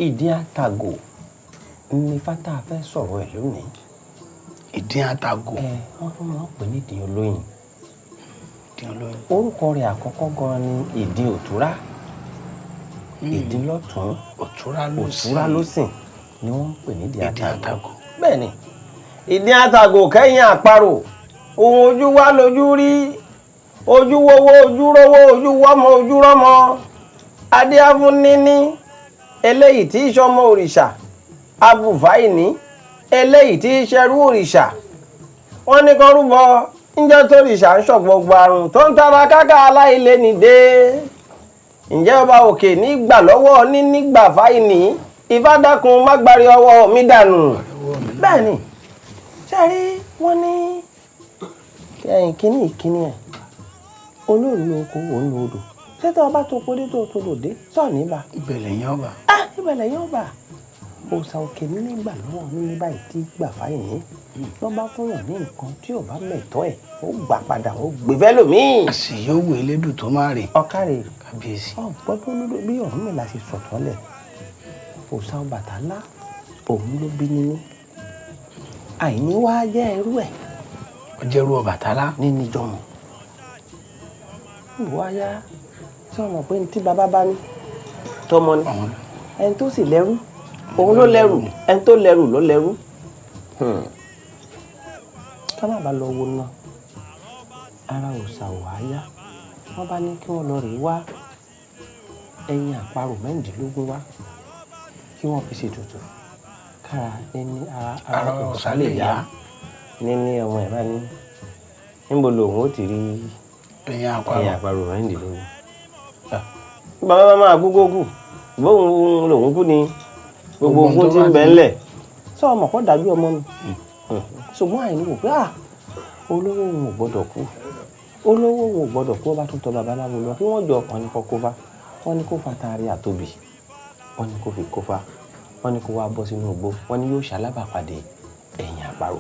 Idin Atago ní fata fẹ́ sọ̀rọ̀ ẹ̀ lónìí. Idin Atago. Wọ́n tún máa ń pè ní Idin olóyin. Orúkọ rẹ̀ àkọ́kọ́ gan ni Idin òtúrá. Idin lọ́tún, òtúrá lósìn ni wọ́n ń pè ní Idin Atago. Bẹ́ẹ̀ ni, Idin Atago kẹ́yìn àparò. Ohun ojú wa lójú rí. Ojú wowó, ojú rówó, ojú wọ́mọ, ojú rọ́mọ. Adé afúnníní. Eléyìí tí í ṣọmọ òrìṣà. Abùfáìní. Eléyìí tí í ṣẹrú òrìṣà. Wọ́n ní kán rúbọ. Ǹjẹ́ tó òrìṣà ń ṣọ̀gbọ̀gbọ̀ àrùn tó ń tara káká aláìlé nìdé. Ǹjẹ́ ọba òkè nígbà lọ́wọ́ nígbà fáìní. Ifá dákun má gbárí ọwọ́ mi dànù. Bẹ́ẹ̀ ni, ṣe rí wọ́n ní kíní ẹ̀. Olóòlù oko òun lo odò. Ṣé tí ọba tó podé tó lòdì sọ̀ níbà? Ìbẹ̀lẹ̀ yẹn ọba. Ìbẹ̀lẹ̀ yẹn ọba. Òòṣà òkè nígbà lọ́wọ́ ní báyìí tí gbà fáìní. Lọ́ bá fún yàn ní nǹkan tí ò bá mẹ̀tọ́ ẹ̀ ó gbà padà ó gbé fẹ́ lòmíì. Àṣeyọ̀wò elédùn tó máa rè. Ọ̀kàrẹ̀ kábíyèsí. Ọ̀gbọ́dọ̀ lódò bí Ọ̀rúnmìlà ṣe sọ̀tọ́lẹ̀. Òòṣà Ọbàtálá òun ló bí nínú. Àìní wá jẹ́ ẹrú ẹ̀. Ó jẹ́ ẹrú Ọbàtálá. Níní jọmọ. Ìwọ ayá tí wọ́n mọ̀ pé ní tí bàbá bá ní tọmọ ni. Ẹni tó sì lẹ́rú òun ló lẹ́rù, ẹni tó lẹ́rù ló lẹ́rú. Ká má bàa lọ wo náà. Ara òòṣà wàáyá. Wọ́n bá ní kí wọ́n lọ rèé wá ẹyin àparò 16 wá kí wọ́n fi ṣètùtù. Kára ẹni ara òòṣà lè yá. Níní ọmọ ẹ̀ bá ní. Níbo lòun ó ti rí ẹyin àparò 16? Bàbá máa gbogbo bóun lòun kú ni. Gbogbo ogun tí ń bẹ ńlẹ̀ sọ ọmọ kọ́ dájú ọmọ mi. Ṣùgbọ́n àìní wò pé olówó òun ò gbọ́dọ̀ kú. Olówó òun ò gbọ́dọ̀ kú. Ó bá tún tọ babaláwo lọ kí wọ́n jọ ọkàn ní kọ́ kófá. Wọ́n ní kó fa taari àtòbí. Wọ́n ní kó fi kófá. Wọ́n ní kó wá bọ́ sínú igbó. Wọ́n ní yóò ṣalábàpàdé ẹ̀yìn àparò.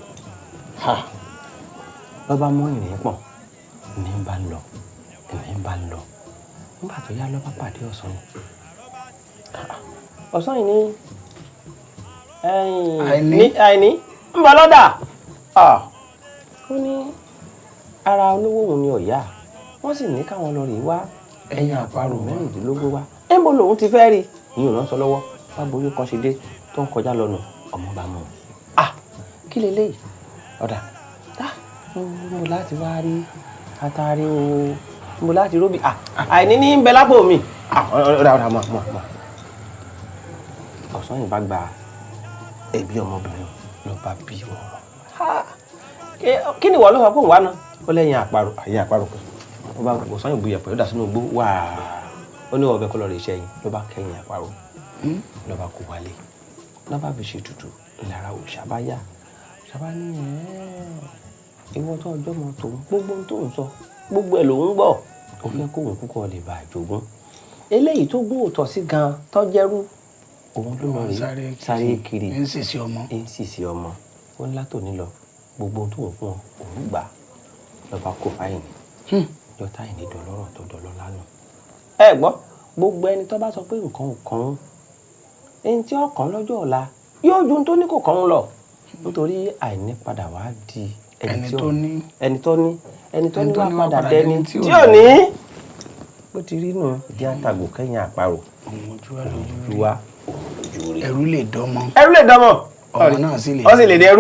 Lọ́ba mọ́ ìrìn pọ̀ ní bá ń lọ. Nígbà tó yá lọ́ba pàdé ọ̀sán yìí. Ọ̀sán yìí ní àìní ń bọ̀ lọ́dà. Ó ní ara olówó òun ni ọ̀yá. Wọ́n sì ní káwọn lọ rèé wá ẹyin àparò 16 wá. Níbo lòun ti fẹ́ rí? Ìyẹn ò rán sọ lọ́wọ́. Báboyún kan ṣe dé tó ń kọjá lọ́nà ọmọ bá mú un. Kí leléyìí? Ọ̀dà mo láti wá rí atari o. Mo láti róbì. Àìní ní ń bẹ lápò mi. Ọ̀dà mọ̀. Ọ̀sán yìí bá gba ẹbí ọmọbìnrin ló bá bí ọ̀rọ̀. Kí ni ìwọ ló sọ pé òun wá náà? Ó lẹ́yìn àparò kan. Ó bá ọ̀sán yìí bu ìyẹ̀pẹ̀ ó dà sínú igbó wáá. Ó ní ọbẹ̀ kọ́ lọ rè iṣẹ́ yìí ló bá kẹ́yìn àparò. Ló bá kó wálé. Ló bá fi ṣe tutù lára òòṣà bá yá. Òòṣà bá ní ìwọ tó ọjọ́ mọ́ tòun gbogbo ohun tó ń sọ gbogbo ẹ̀ lòún gbọ́. Ó fẹ́ kóhun kúkọ lè bá àjogún. Eléyìí tó gún òtọ̀ sí gan tọ́jẹ́rú. Òun ló lọ rí sáré kiri. ń sìsì ọmọ. Ó ńlá tò ní lọ gbogbo ohun tó ń fún ọ òun gbà. Lọ́ba kó fáìní. Lọ́tà ìní dọ̀lọ́rọ̀ tó dọ̀lọ́ lánàá. Ẹ gbọ́ gbogbo ẹni tó bá sọ pé nǹkan ò kàn án. Ẹni tí ó kàn lọ́jọ́ ọ̀la yóò ju tó ní kò kàn án lọ. Nítorí àìní padà wá di ẹni tó ní wá padà dẹni tí ò ní. Bó ti rí nù Idin Atago kẹ́yìn àparò. Ojú wa. Ẹrú lè dọ́mọ. Ẹrú lè dọ́mọ. Ọmọ náà sì lè dẹrú.